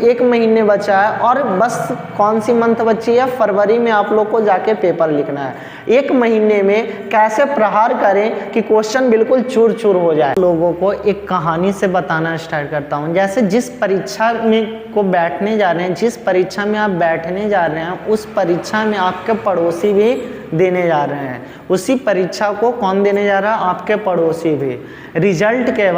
1 महीने बचा है और बस कौन सी मंथ बची है, फरवरी में आप लोग को जाके पेपर लिखना है। 1 महीने में कैसे प्रहार करें कि क्वेश्चन बिल्कुल चूर चूर हो जाए। लोगों को एक कहानी से बताना स्टार्ट करता हूँ। जैसे जिस परीक्षा में को बैठने जा रहे हैं, जिस परीक्षा में आप बैठने जा रहे हैं, उस परीक्षा में आपके पड़ोसी भी देने जा रहे हैं। उसी परीक्षा को कौन देने जा रहा है, आपके पड़ोसी भी। रिजल्ट के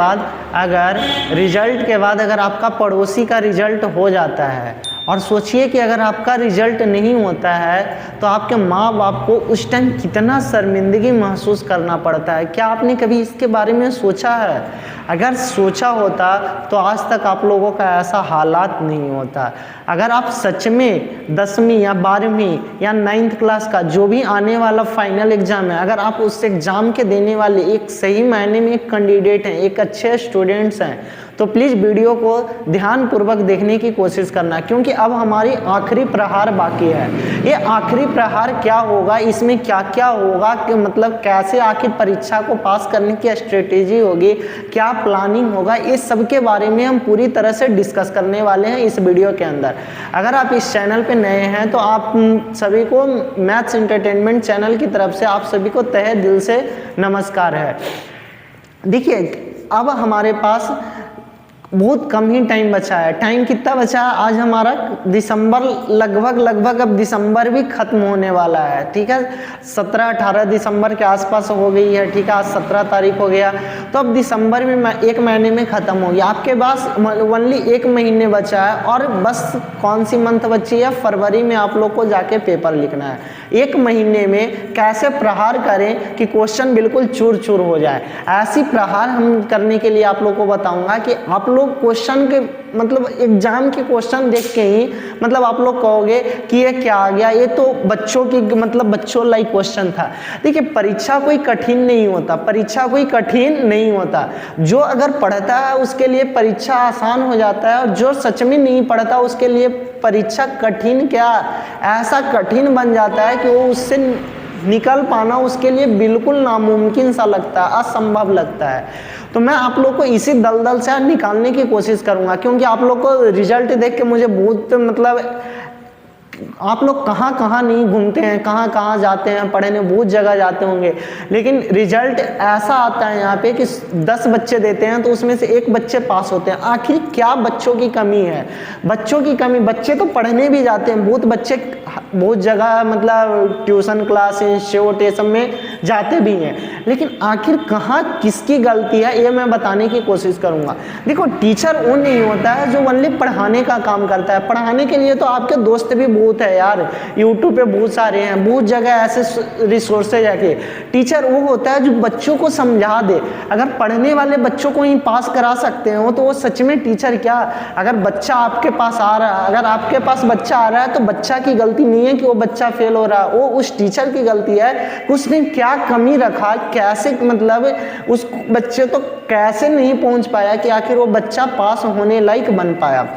बाद अगर आपका पड़ोसी का रिजल्ट हो जाता है, और सोचिए कि अगर आपका रिजल्ट नहीं होता है तो आपके माँ बाप को उस टाइम कितना शर्मिंदगी महसूस करना पड़ता है। क्या आपने कभी इसके बारे में सोचा है? अगर सोचा होता तो आज तक आप लोगों का ऐसा हालात नहीं होता। अगर आप सच में 10वीं या 12वीं या 9th क्लास का जो भी आने वाला फाइनल एग्जाम है, अगर आप उस एग्जाम के देने वाले एक सही मायने में एक कैंडिडेट हैं, एक अच्छे स्टूडेंट्स हैं, तो प्लीज़ वीडियो को ध्यानपूर्वक देखने की कोशिश करना, क्योंकि अब हमारी आखिरी प्रहार बाकी है। ये आखिरी प्रहार क्या होगा, इसमें क्या क्या होगा, कि मतलब कैसे आखिर परीक्षा को पास करने की स्ट्रेटेजी होगी, क्या प्लानिंग होगा, इस सब के बारे में हम पूरी तरह से डिस्कस करने वाले हैं इस वीडियो के अंदर। अगर आप इस चैनल पे नए हैं तो आप सभी को मैथ्स एंटरटेनमेंट चैनल की तरफ से आप सभी को तहे दिल से नमस्कार है। देखिए, अब हमारे पास बहुत कम ही टाइम बचा है। टाइम कितना बचा है? आज हमारा दिसंबर लगभग अब दिसंबर भी खत्म होने वाला है। ठीक है, 17-18 दिसंबर के आसपास हो गई है। ठीक है, आज 17 तारीख हो गया, तो अब दिसंबर में 1 महीने में ख़त्म हो गया। आपके पास ओनली 1 महीने बचा है और बस कौन सी मंथ बची है, फरवरी में आप लोग को जाके पेपर लिखना है। 1 महीने में कैसे प्रहार करें कि क्वेश्चन बिल्कुल चूर चूर हो जाए। ऐसी प्रहार हम करने के लिए आप लोग को बताऊंगा कि आप लोग क्वेश्चन के मतलब एग्जाम के क्वेश्चन देख के ही मतलब आप लोग कहोगे कि ये क्या आ गया, ये तो बच्चों की मतलब बच्चों लाइक क्वेश्चन था। देखिए, परीक्षा कोई कठिन नहीं होता, परीक्षा कोई कठिन नहीं होता। जो अगर पढ़ता है उसके लिए परीक्षा आसान हो जाता है, और जो सच में नहीं पढ़ता उसके लिए परीक्षा कठिन क्या ऐसा कठिन बन जाता है कि वो उससे निकल पाना उसके लिए बिल्कुल नामुमकिन सा लगता है, असंभव लगता है। तो मैं आप लोग को इसी दलदल से निकालने की कोशिश करूंगा, क्योंकि आप लोग को रिजल्ट देख के मुझे बहुत मतलब आप लोग कहाँ कहाँ नहीं घूमते हैं, कहाँ कहाँ जाते हैं पढ़ने, बहुत जगह जाते होंगे, लेकिन रिजल्ट ऐसा आता है यहाँ पे कि 10 बच्चे देते हैं तो उसमें से 1 बच्चे पास होते हैं। आखिर क्या बच्चों की कमी है? बच्चों की कमी, बच्चे तो पढ़ने भी जाते हैं, बहुत बच्चे बहुत जगह मतलब ट्यूशन क्लास, इंस्टीट्यूट ये सब में जाते भी हैं, लेकिन आखिर कहाँ किसकी गलती है ये मैं बताने की कोशिश करूँगा। देखो, टीचर वो नहीं होता है जो ओनली पढ़ाने का काम करता है। पढ़ाने के लिए तो आपके दोस्त भी बहुत है यार, यूट्यूब पे बहुत सारे हैं, बहुत जगह ऐसे रिसोर्सेज है कि टीचर वो होता है जो बच्चों को समझा दे। अगर पढ़ने वाले बच्चों को ही पास करा सकते हो तो वो सच में टीचर क्या। अगर बच्चा आपके पास आ रहा है, अगर आपके पास बच्चा आ रहा है तो बच्चा की गलती नहीं है कि वो बच्चा फेल हो रहा है, वो उस टीचर की गलती है। उसने क्या कमी रखा, कैसे मतलब उस बच्चे तो कैसे नहीं पहुंच पाया कि आखिर वो बच्चा पास होने लायक बन पाया।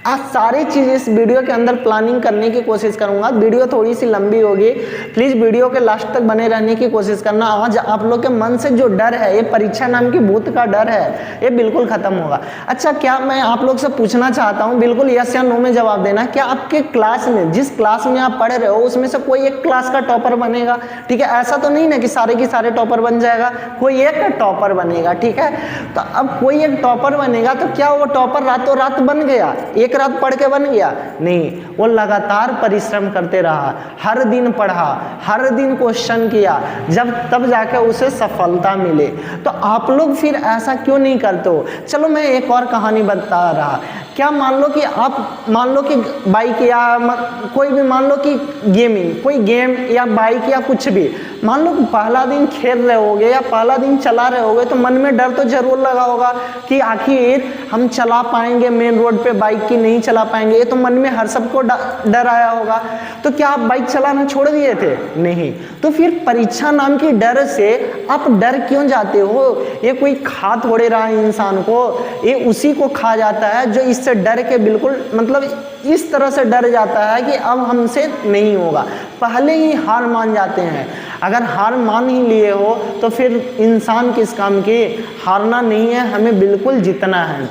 आज सारी चीज़ इस वीडियो के अंदर प्लानिंग करने की कोशिश करूंगा। वीडियो थोड़ी सी लंबी होगी, प्लीज़ वीडियो के लास्ट तक बने रहने की कोशिश करना। आज आप लोग के मन से जो डर है, ये परीक्षा नाम की भूत का डर है, ये बिल्कुल खत्म होगा। अच्छा, क्या मैं आप लोग से पूछना चाहता हूँ, बिल्कुल यस या नो में जवाब देना, क्या आपके क्लास में, जिस क्लास में आप पढ़ रहे हो उसमें से कोई एक क्लास का टॉपर बनेगा? ठीक है, ऐसा तो नहीं ना कि सारे के सारे टॉपर बन जाएगा, कोई एक टॉपर बनेगा। ठीक है, तो अब कोई एक टॉपर बनेगा तो क्या वो टॉपर रातों रात बन गया, एक रात पढ़ के बन गया? नहीं, वो लगातार परिश्रम करते रहा, हर दिन पढ़ा, हर दिन क्वेश्चन किया, जब तब जाकर उसे सफलता मिले। तो आप लोग फिर ऐसा क्यों नहीं करते हो? चलो मैं एक और कहानी बता रहा। क्या मान लो कि आप मान लो कि बाइक या कोई भी मान लो कि गेमिंग, कोई गेम या बाइक या कुछ भी, मान लो पहला दिन खेल रहे होगे या पहला दिन चला रहे होगे तो मन में डर तो जरूर लगा होगा कि आखिर हम चला पाएंगे मेन रोड पे बाइक की नहीं चला पाएंगे, ये तो मन में हर सबको डर आया होगा। तो क्या आप बाइक चलाना छोड़ दिए थे? नहीं। तो फिर परीक्षा नाम की डर से आप डर क्यों जाते हो? ये कोई खा थोड़े रहा है इंसान को, ये उसी को खा जाता है जो इससे डर के बिल्कुल मतलब इस तरह से डर जाता है कि अब हमसे नहीं होगा, पहले ही हार मान जाते हैं। अगर हार मान ही लिए हो तो फिर इंसान किस काम की? हारना नहीं है, हमें बिल्कुल जीतना है।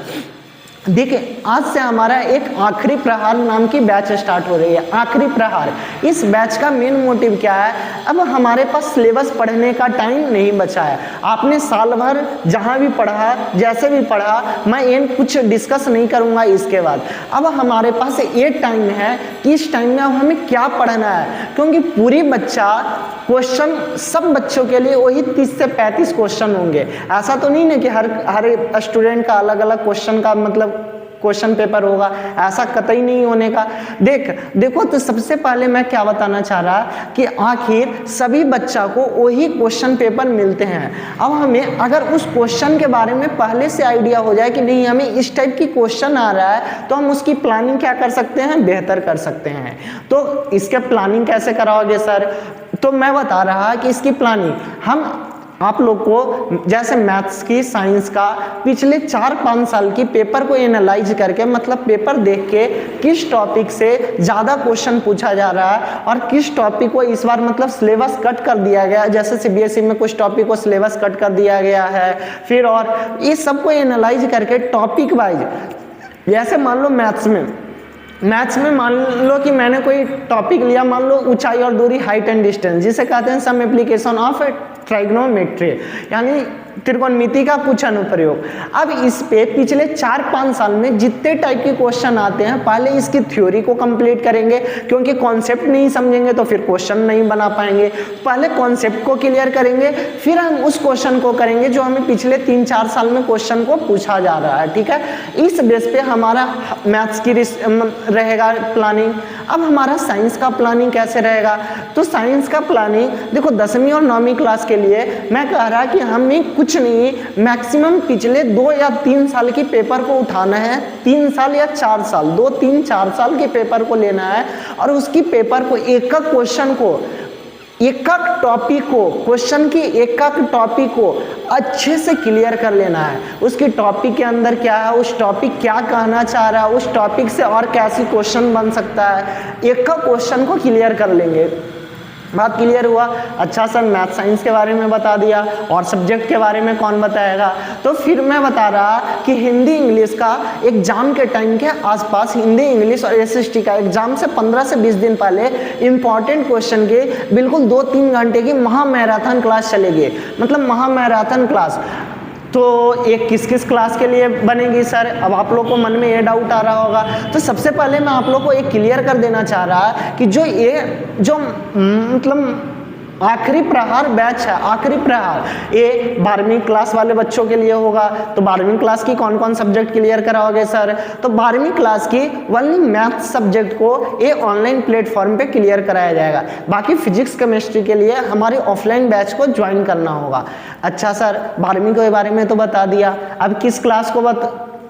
देखिए आज से हमारा एक आखिरी प्रहार नाम की बैच स्टार्ट हो रही है। आखिरी प्रहार, इस बैच का मेन मोटिव क्या है? अब हमारे पास सिलेबस पढ़ने का टाइम नहीं बचा है। आपने साल भर जहां भी पढ़ा, जैसे भी पढ़ा, मैं ये कुछ डिस्कस नहीं करूंगा इसके बाद। अब हमारे पास ये टाइम है कि इस टाइम में अब हमें क्या पढ़ना है, क्योंकि पूरी बच्चा क्वेश्चन सब बच्चों के लिए वही 30 से 35 क्वेश्चन होंगे। ऐसा तो नहीं ना कि हर स्टूडेंट का अलग अलग क्वेश्चन का मतलब क्वेश्चन पेपर होगा, ऐसा कतई नहीं होने का। देखो तो सबसे पहले मैं क्या बताना चाह रहा कि आखिर सभी बच्चा को वही क्वेश्चन पेपर मिलते हैं। अब हमें अगर उस क्वेश्चन के बारे में पहले से आइडिया हो जाए कि नहीं हमें इस टाइप की क्वेश्चन आ रहा है, तो हम उसकी प्लानिंग क्या कर सकते हैं, बेहतर कर सकते हैं। तो इसके प्लानिंग कैसे कराओगे सर? तो मैं बता रहा कि इसकी प्लानिंग हम आप लोग को जैसे मैथ्स की, साइंस का पिछले 4-5 साल की पेपर को एनालाइज करके, मतलब पेपर देख के किस टॉपिक से ज़्यादा क्वेश्चन पूछा जा रहा है और किस टॉपिक को इस बार मतलब सिलेबस कट कर दिया गया है। जैसे सीबीएसई में कुछ टॉपिक को सिलेबस कट कर दिया गया है, फिर और ये सबको एनालाइज करके टॉपिक वाइज, जैसे मान लो मैथ्स में मान लो कि मैंने कोई टॉपिक लिया, मान लो ऊंचाई और दूरी, हाइट एंड डिस्टेंस, जिसे कहते हैं सम एप्लीकेशन ऑफ ट्राइग्नोमेट्री, यानी त्रिकोणमिति का कुछ अनुप्रयोग। अब इस पे पिछले 4-5 साल में जितने टाइप के क्वेश्चन आते हैं, पहले इसकी थ्योरी को कंप्लीट करेंगे, क्योंकि कॉन्सेप्ट नहीं समझेंगे तो फिर क्वेश्चन नहीं बना पाएंगे। पहले कॉन्सेप्ट को क्लियर करेंगे, फिर हम उस क्वेश्चन को करेंगे जो हमें पिछले 3-4 साल में क्वेश्चन को पूछा जा रहा है, ठीक है। इस बेस पे हमारा मैथ्स की रहेगा प्लानिंग। अब हमारा साइंस का प्लानिंग कैसे रहेगा? तो साइंस का प्लानिंग देखो 10वीं और 9वीं क्लास के लिए मैं कह रहा कि हमें कुछ नहीं, मैक्सिमम पिछले 2 या 3 साल की पेपर को उठाना है, 3 साल या 4 साल, 2-3-4 साल के पेपर को लेना है और उसकी पेपर को एक क्वेश्चन को, एक टॉपिक को, क्वेश्चन की एक टॉपिक को अच्छे से क्लियर कर लेना है। उसकी टॉपिक के अंदर क्या है, उस टॉपिक क्या कहना चाह रहा है, उस टॉपिक से और कैसी क्वेश्चन बन सकता है, एक क्वेश्चन को क्लियर कर लेंगे। बात क्लियर हुआ? अच्छा सर, मैथ साइंस के बारे में बता दिया, और सब्जेक्ट के बारे में कौन बताएगा? तो फिर मैं बता रहा कि हिंदी इंग्लिश का एग्जाम के टाइम के आसपास, हिंदी इंग्लिश और एसएसटी का एग्जाम से 15 से 20 दिन पहले इंपॉर्टेंट क्वेश्चन के बिल्कुल 2-3 घंटे की महामैराथन क्लास चलेगी। मतलब महामैराथन क्लास तो एक किस किस क्लास के लिए बनेगी सर? अब आप लोग को मन में ये डाउट आ रहा होगा। तो सबसे पहले मैं आप लोग को एक क्लियर कर देना चाह रहा कि जो मतलब आखिरी प्रहार बैच है, आखिरी प्रहार ये 12वीं क्लास वाले बच्चों के लिए होगा। तो 12वीं क्लास की कौन कौन सब्जेक्ट क्लियर कराओगे सर? तो 12वीं क्लास की ओनली मैथ सब्जेक्ट को ये ऑनलाइन प्लेटफॉर्म पे क्लियर कराया जाएगा। बाकी फिजिक्स केमिस्ट्री के लिए हमारी ऑफलाइन बैच को ज्वाइन करना होगा। अच्छा सर, 12वीं के बारे में तो बता दिया, अब किस क्लास को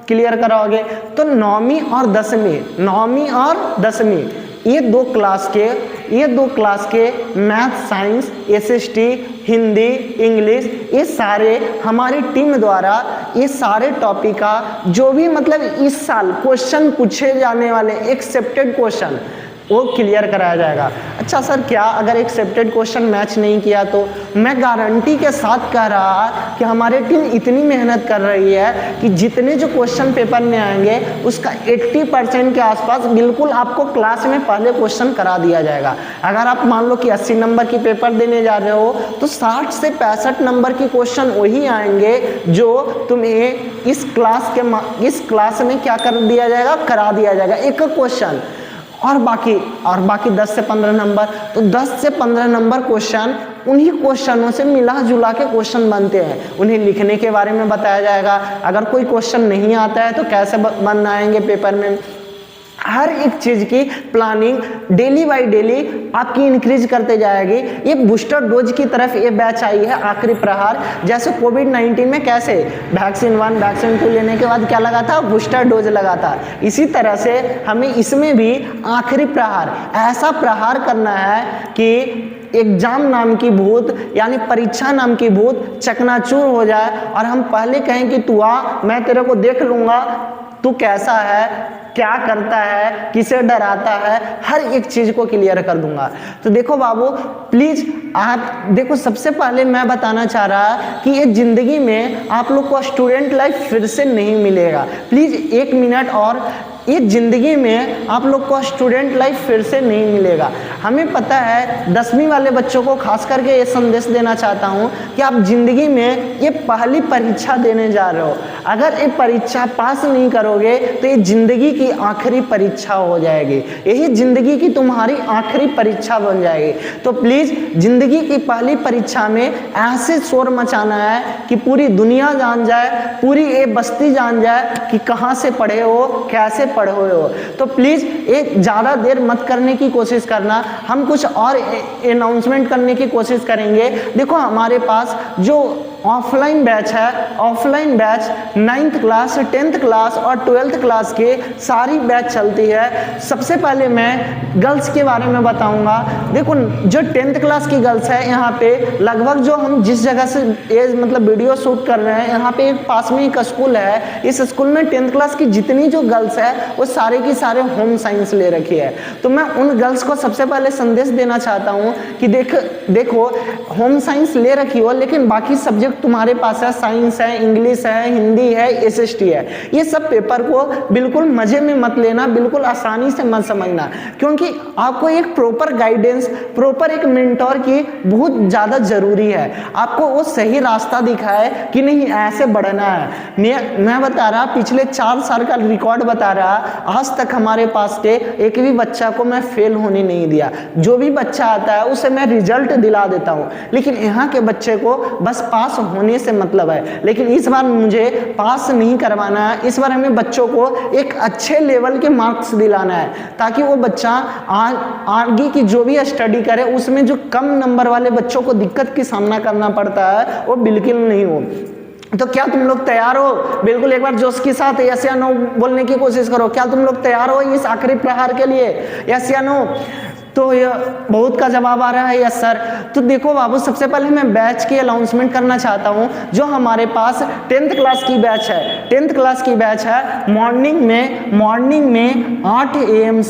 क्लियर कराओगे? तो 9वीं और 10वीं, 9वीं और 10वीं ये दो क्लास के math, science, SST, Hindi, English, ये सारे हमारी टीम द्वारा ये सारे टॉपिक का जो भी मतलब इस साल क्वेश्चन पूछे जाने वाले एक्सेप्टेड क्वेश्चन वो क्लियर कराया जाएगा। अच्छा सर, क्या अगर एक्सेप्टेड क्वेश्चन मैच नहीं किया तो? मैं गारंटी के साथ कह रहा कि हमारी टीम इतनी मेहनत कर रही है कि जितने जो क्वेश्चन पेपर में आएंगे उसका 80% के आसपास बिल्कुल आपको क्लास में पहले क्वेश्चन करा दिया जाएगा। अगर आप मान लो कि 80 नंबर की पेपर देने जा रहे हो तो 60 से 65 नंबर की क्वेश्चन वही आएंगे जो तुम्हें इस क्लास में क्या कर दिया जाएगा, करा दिया जाएगा एक क्वेश्चन। और बाकी 10 से 15 नंबर, तो 10 से 15 नंबर क्वेश्चन उन्हीं क्वेश्चनों से मिला जुला के क्वेश्चन बनते हैं। उन्हें लिखने के बारे में बताया जाएगा, अगर कोई क्वेश्चन नहीं आता है तो कैसे बन आएंगे पेपर में। हर एक चीज की प्लानिंग डेली बाय डेली आपकी इंक्रीज करते जाएगी। ये बूस्टर डोज की तरफ ये बैच आई है आखिरी प्रहार। जैसे कोविड-19 में कैसे वैक्सीन 1 वैक्सीन 2 लेने के बाद क्या लगा था, बूस्टर डोज लगा था, इसी तरह से हमें इसमें भी आखिरी प्रहार, ऐसा प्रहार करना है कि एग्जाम नाम की भूत, यानी परीक्षा नाम की भूत चकनाचूर हो जाए और हम पहले कहें कि तू आ, मैं तेरे को देख लूंगा, तू कैसा है, क्या करता है, किसे डराता है, हर एक चीज को क्लियर कर दूंगा। तो देखो बाबू प्लीज आप देखो, सबसे पहले मैं बताना चाह रहा कि ये जिंदगी में आप लोग को स्टूडेंट लाइफ फिर से नहीं मिलेगा। प्लीज 1 मिनट और, ये ज़िंदगी में आप लोग को स्टूडेंट लाइफ फिर से नहीं मिलेगा। हमें पता है 10वीं वाले बच्चों को खास करके ये संदेश देना चाहता हूँ कि आप ज़िंदगी में ये पहली परीक्षा देने जा रहे हो। अगर ये परीक्षा पास नहीं करोगे तो ये ज़िंदगी की आखिरी परीक्षा हो जाएगी, यही ज़िंदगी की तुम्हारी आखिरी परीक्षा बन जाएगी। तो प्लीज़ ज़िंदगी की पहली परीक्षा में ऐसे शोर मचाना है कि पूरी दुनिया जान जाए, पूरी ये बस्ती जान जाए कि कहाँ से पढ़े हो, कैसे पढ़े हुए हो। तो प्लीज़ एक ज़्यादा देर मत करने की कोशिश करना, हम कुछ और अनाउंसमेंट करने की कोशिश करेंगे। देखो हमारे पास जो ऑफलाइन बैच है, offline batch 9th class, 10th class और 12th क्लास के सारी बैच चलती है। सबसे पहले मैं गर्ल्स के बारे में बताऊंगा। देखो जो 10th क्लास की गर्ल्स है, यहाँ पे लगभग जो हम जिस जगह से ये मतलब वीडियो शूट कर रहे हैं, यहाँ पे एक पास में एक स्कूल है। इस स्कूल में 10th क्लास की जितनी जो गर्ल्स है वो सारे की सारे होम साइंस ले रखी है। तो मैं उन गर्ल्स को सबसे पहले संदेश देना चाहता हूँ कि देखो होम साइंस ले रखी हो, लेकिन बाकी सब्जेक्ट तुम्हारे पास है, साइंस है, इंग्लिश है, हिंदी है, एसएसटी है, ये सब पेपर को बिल्कुल मजे में मत लेना, बिल्कुल आसानी से मत समझना, क्योंकि आपको एक प्रॉपर गाइडेंस, प्रॉपर एक मेंटोर की बहुत ज़्यादा जरूरी है। आपको वो सही रास्ता दिखाए कि नहीं ऐसे बढ़ना है। मैं बता रहा, पिछले 4 साल का रिकॉर्ड बता रहा, आज तक हमारे पास के एक भी बच्चा को मैं फेल होने नहीं दिया। जो भी बच्चा आता है उसे मैं रिजल्ट दिला देता हूँ, लेकिन यहाँ के बच्चे को बस पास होने से मतलब है। लेकिन इस बार मुझे पास नहीं करवाना है, इस बार हमें बच्चों को एक अच्छे लेवल के मार्क्स दिलाना है, ताकि वो बच्चा आगे की जो भी स्टडी करे उसमें जो कम नंबर वाले बच्चों को दिक्कत की सामना करना पड़ता है वो बिल्कुल नहीं हो। तो क्या तुम लोग तैयार हो? बिल्कुल एक बार जोश के साथ यस या नो बोलने की कोशिश करो। क्या तुम लोग तैयार हो इस आखिरी प्रहार के लिए? यस या नो? तो ये बहुत का जवाब आ रहा है यस सर। तो देखो बाबू, सबसे पहले मैं बैच की अनाउंसमेंट करना चाहता हूँ। जो हमारे पास 10th क्लास की बैच है, 10th क्लास की बैच है, मॉर्निंग में 8 AM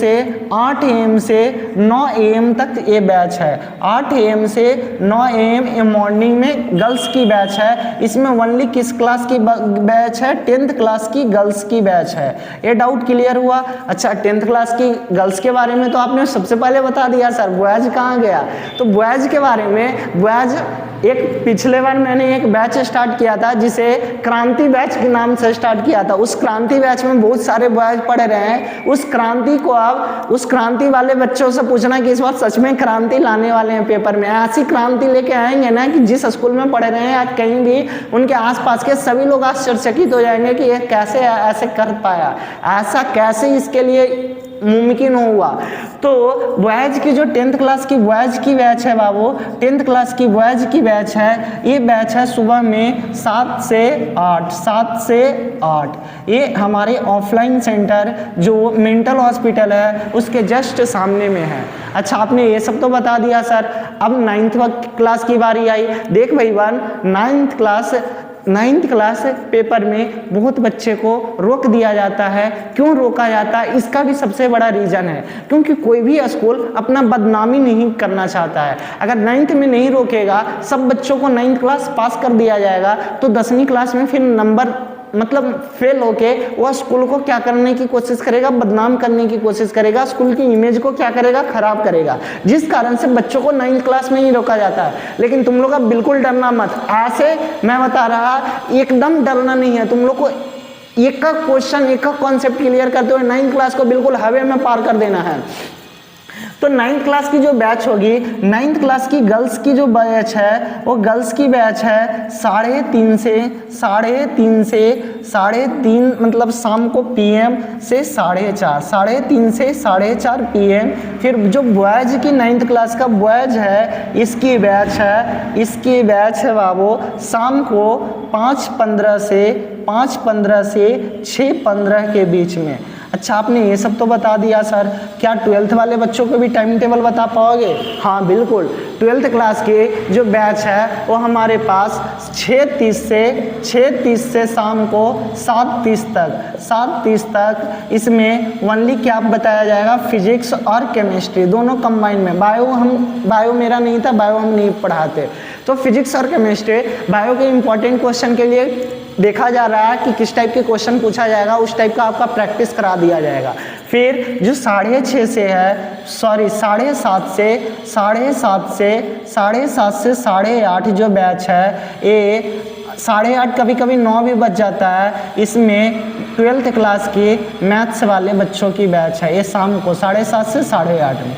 से 9 AM तक ये बैच है। 8 AM से 9 AM ये मॉर्निंग में गर्ल्स की बैच है। इसमें ओनली किस क्लास की बैच है? 10th क्लास की गर्ल्स की बैच है। ये डाउट क्लियर हुआ? अच्छा, 10th क्लास की गर्ल्स के बारे में तो आपने सबसे पहले बता दिया सर, बॉयज कहाँ गया? तो बॉयज के बारे में, बॉयज एक पिछले बार मैंने एक बैच स्टार्ट किया था जिसे क्रांति बैच के नाम से स्टार्ट किया था। उस क्रांति बैच में बहुत सारे बॉयज पढ़ रहे हैं। उस क्रांति को आप उस क्रांति वाले बच्चों से पूछना कि इस बार सच में क्रांति लाने वाले हैं पेपर में। ऐसी क्रांति लेके आएंगे ना कि जिस स्कूल में पढ़ रहे हैं आज कहीं भी उनके आसपास के सभी लोग आश्चर्यचकित हो जाएंगे कि ये कैसे ऐसे कर पाया, ऐसा कैसे इसके लिए मुमकिन हुआ। तो बॉयज की जो 10th क्लास की बॉयज की बैच है बाबू, 10th क्लास की बॉयज की बैच है, ये बैच है सुबह में 7 से 8। ये हमारे ऑफलाइन सेंटर जो मेंटल हॉस्पिटल है उसके जस्ट सामने में है। अच्छा, आपने ये सब तो बता दिया सर, अब 9th क्लास की बारी आई। देख भाई बहन, 9th क्लास पेपर में बहुत बच्चे को रोक दिया जाता है। क्यों रोका जाता है? इसका भी सबसे बड़ा रीज़न है क्योंकि कोई भी स्कूल अपना बदनामी नहीं करना चाहता है। अगर 9th में नहीं रोकेगा, सब बच्चों को 9th क्लास पास कर दिया जाएगा, तो 10वीं क्लास में फिर नंबर मतलब फेल होके वह स्कूल को क्या करने की कोशिश करेगा? बदनाम करने की कोशिश करेगा, स्कूल की इमेज को क्या करेगा? खराब करेगा। जिस कारण से बच्चों को 9th क्लास में ही रोका जाता है। लेकिन तुम लोग अब बिल्कुल डरना मत, ऐसे मैं बता रहा एकदम डरना नहीं है। तुम लोग को एक का क्वेश्चन, एक का कॉन्सेप्ट क्लियर करते हुए 9th क्लास को बिल्कुल हवे में पार कर देना है। तो 9th क्लास की जो बैच होगी, 9th क्लास की गर्ल्स की जो बैच है वो गर्ल्स की बैच है 3:30 से 3:30 मतलब शाम को PM से 4:30, 3:30 से 4:30 PM। फिर जो बॉयज की 9th क्लास का बॉयज है, इसकी बैच है बाबू शाम को 5:15 से 6:15 के बीच में। अच्छा, आपने ये सब तो बता दिया सर, क्या 12th वाले बच्चों को भी टाइम टेबल बता पाओगे? हाँ बिल्कुल, ट्वेल्थ क्लास की जो बैच है वो हमारे पास 6:30 से शाम को 7:30 तक इसमें ओनली क्या बताया जाएगा, फिजिक्स और केमिस्ट्री दोनों कंबाइन में। बायो मेरा नहीं था, बायो हम नहीं पढ़ाते, तो फिजिक्स और केमिस्ट्री बायो के इंपॉर्टेंट क्वेश्चन के लिए देखा जा रहा है कि किस टाइप के क्वेश्चन पूछा जाएगा, उस टाइप का आपका प्रैक्टिस करा दिया जाएगा। फिर जो 6:30 से है, सॉरी 7:30 से 8:30 जो बैच है, ये 8:30 कभी कभी 9 भी बज जाता है, इसमें ट्वेल्थ क्लास की मैथ्स वाले बच्चों की बैच है, ये शाम को 7:30 से 8:30 में।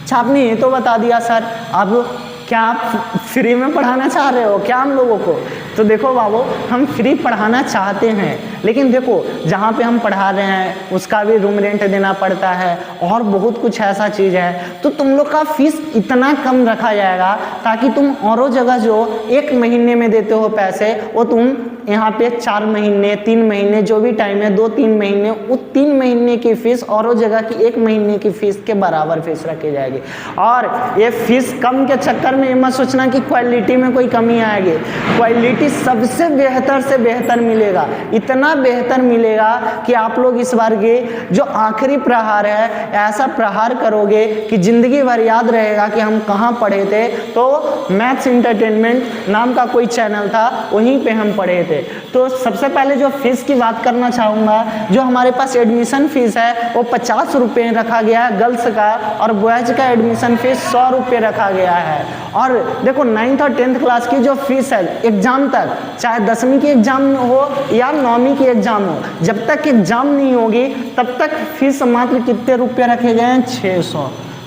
अच्छा, आपने ये तो बता दिया सर, अब क्या आप फ्री में पढ़ाना चाह रहे हो क्या हम लोगों को? तो देखो बाबू, हम फ्री पढ़ाना चाहते हैं, लेकिन देखो जहाँ पे हम पढ़ा रहे हैं उसका भी रूम रेंट देना पड़ता है और बहुत कुछ ऐसा चीज़ है, तो तुम लोग का फीस इतना कम रखा जाएगा ताकि तुम औरों जगह जो 1 महीने में देते हो पैसे, वो तुम यहाँ पे 4 महीने 3 महीने जो भी टाइम है 2-3 महीने, वो 3 महीने की फीस औरों जगह की 1 महीने की फीस के बराबर फीस रखी जाएगी। और ये फीस कम के चक्कर में मत सोचना कि क्वालिटी में कोई कमी आएगी, क्वालिटी सबसे बेहतर से बेहतर मिलेगा, इतना बेहतर मिलेगा कि आप लोग इस बार के जो आखिरी प्रहार है ऐसा प्रहार करोगे कि जिंदगी भर याद रहेगा कि हम कहाँ पढ़े थे। तो मैथ्स एंटरटेनमेंट नाम का कोई चैनल था, वहीं पे हम पढ़े थे। तो सबसे पहले जो फीस की बात करना चाहूँगा, जो हमारे पास एडमिशन फीस है वो 50 रुपये रखा गया है गर्ल्स का, और बॉयज़ का एडमिशन फीस 100 रुपये रखा गया है। और देखो 9th और 10th क्लास की जो फीस है एग्जाम तक, चाहे 10वीं की एग्जाम हो या 9वीं की एग्जाम हो, जब तक एग्जाम नहीं होगी तब तक फीस मात्र कितने रुपये रखे गए हैं,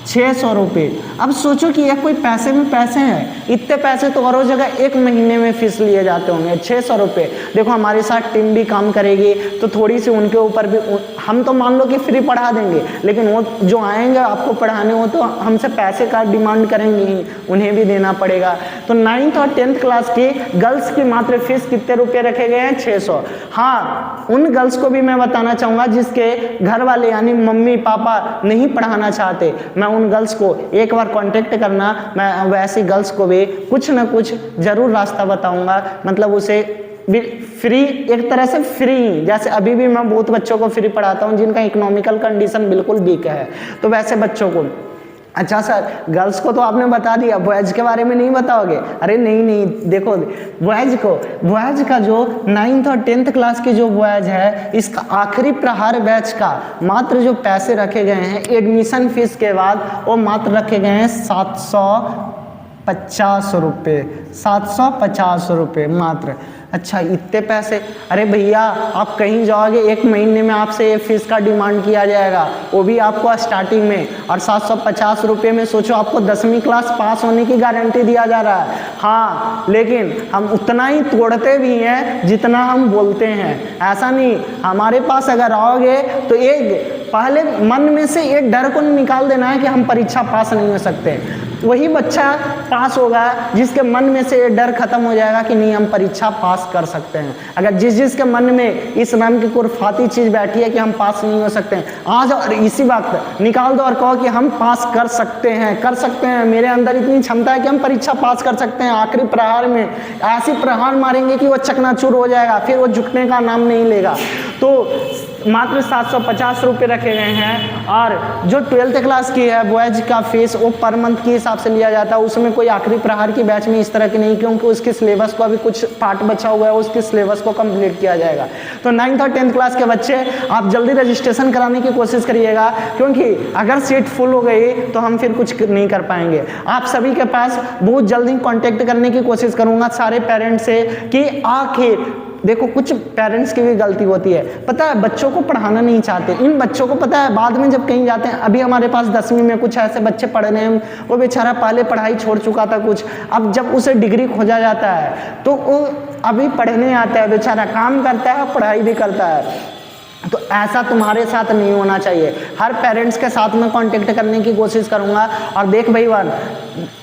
600 रुपये। अब सोचो कि यह कोई पैसे में पैसे हैं, इतने पैसे तो और जगह 1 महीने में फीस लिए जाते होंगे, 600 रुपये। देखो हमारे साथ टीम भी काम करेगी तो थोड़ी सी उनके ऊपर भी, हम तो मान लो कि फ्री पढ़ा देंगे, लेकिन वो जो आएंगे आपको पढ़ाने वो तो हमसे पैसे का डिमांड करेंगे ही, उन्हें भी देना पड़ेगा। तो 9th और 10th क्लास की गर्ल्स की मात्र फीस कितने रुपये रखे गए हैं, 600। हाँ, उन गर्ल्स को भी मैं बताना चाहूँगा जिसके घर वाले यानी मम्मी पापा नहीं पढ़ाना चाहते, मैं उन गर्ल्स को एक बार कांटेक्ट करना, मैं वैसी गर्ल्स को भी कुछ ना कुछ जरूर रास्ता बताऊंगा, मतलब उसे फ्री, एक तरह से फ्री। जैसे अभी भी मैं बहुत बच्चों को फ्री पढ़ाता हूं जिनका इकोनॉमिकल कंडीशन बिल्कुल वीक है, तो वैसे बच्चों को। अच्छा सर, गर्ल्स को तो आपने बता दिया, बॉयज़ के बारे में नहीं बताओगे? अरे नहीं, देखो बॉयज़ का जो 9th और 10th क्लास की जो बॉयज़ है, इसका आखिरी प्रहार बैच का मात्र जो पैसे रखे गए हैं एडमिशन फीस के बाद, वो मात्र रखे गए हैं 750 रुपये मात्र। अच्छा, इतने पैसे? अरे भैया, आप कहीं जाओगे 1 महीने में आपसे ये फीस का डिमांड किया जाएगा, वो भी आपको स्टार्टिंग में। और 750 रुपये में सोचो आपको 10वीं क्लास पास होने की गारंटी दिया जा रहा है। हाँ, लेकिन हम उतना ही तोड़ते भी हैं जितना हम बोलते हैं। ऐसा नहीं, हमारे पास अगर आओगे तो एक पहले मन में से ये डर को निकाल देना है कि हम परीक्षा पास नहीं हो सकते। वही बच्चा पास होगा जिसके मन में से ये डर खत्म हो जाएगा कि नहीं, हम परीक्षा पास कर सकते हैं। अगर जिसके मन में इस नाम की कुरफाती चीज़ बैठी है कि हम पास नहीं हो सकते हैं, आज और इसी वक्त निकाल दो और कहो कि हम पास कर सकते हैं, मेरे अंदर इतनी क्षमता है कि हम परीक्षा पास कर सकते हैं। आखिरी प्रहार में ऐसी प्रहार मारेंगे कि वो चकनाचूर हो जाएगा, फिर वो झुकने का नाम नहीं लेगा। तो मात्र 750 रुपये रखे गए हैं। और जो 12th क्लास की है बॉयज़ का फीस, वो पर मंथ के हिसाब से लिया जाता है, उसमें कोई आखिरी प्रहार की बैच में इस तरह की नहीं, क्योंकि उसके सिलेबस को अभी कुछ पार्ट बचा हुआ है, उसके सिलेबस को कंप्लीट किया जाएगा। तो 9th और 10th क्लास के बच्चे आप जल्दी रजिस्ट्रेशन कराने की कोशिश करिएगा, क्योंकि अगर सीट फुल हो गई तो हम फिर कुछ नहीं कर पाएंगे। आप सभी के पास बहुत जल्दी कॉन्टेक्ट करने की कोशिश करूँगा सारे पेरेंट्स से कि आखिर देखो, कुछ पेरेंट्स की भी गलती होती है, पता है, बच्चों को पढ़ाना नहीं चाहते। इन बच्चों को पता है बाद में जब कहीं जाते हैं, अभी हमारे पास 10वीं में कुछ ऐसे बच्चे पढ़ रहे हैं, वो बेचारा पहले पढ़ाई छोड़ चुका था कुछ, अब जब उसे डिग्री खोजा जाता है तो वो अभी पढ़ने आता है, बेचारा काम करता है, पढ़ाई भी करता है। तो ऐसा तुम्हारे साथ नहीं होना चाहिए। हर पेरेंट्स के साथ में कांटेक्ट करने की कोशिश करूंगा। और देख भाई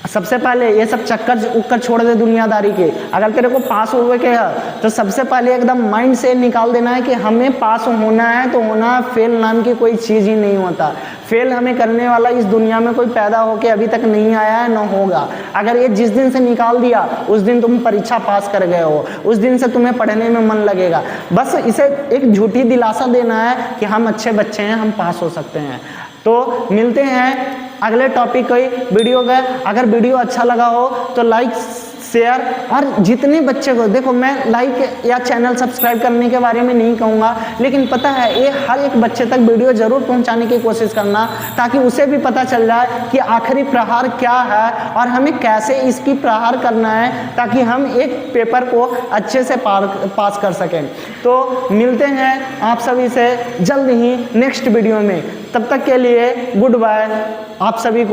सबसे पहले ये सब चक्कर उक्कर छोड़ दे दुनियादारी के। अगर तेरे को पास होवे के है तो सबसे पहले एकदम माइंड से निकाल देना है कि हमें पास होना है तो होना, फेल नाम की कोई चीज़ ही नहीं होता। फेल हमें करने वाला इस दुनिया में कोई पैदा होके अभी तक नहीं आया है, न होगा। अगर ये जिस दिन से निकाल दिया उस दिन तुम परीक्षा पास कर गए हो, उस दिन से तुम्हें पढ़ने में मन लगेगा। बस इसे एक झूठी दिलासा देना है कि हम अच्छे बच्चे हैं, हम पास हो सकते हैं। तो मिलते हैं अगले टॉपिक कोई वीडियो का। अगर वीडियो अच्छा लगा हो तो लाइक शेयर, और जितने बच्चे को देखो, मैं लाइक या चैनल सब्सक्राइब करने के बारे में नहीं कहूँगा, लेकिन पता है ये हर एक बच्चे तक वीडियो ज़रूर पहुँचाने की कोशिश करना, ताकि उसे भी पता चल जाए कि आखिरी प्रहार क्या है और हमें कैसे इसकी प्रहार करना है, ताकि हम एक पेपर को अच्छे से पास कर सकें। तो मिलते हैं आप सभी से जल्द ही नेक्स्ट वीडियो में। तब तक के लिए गुड बाय आप सभी को।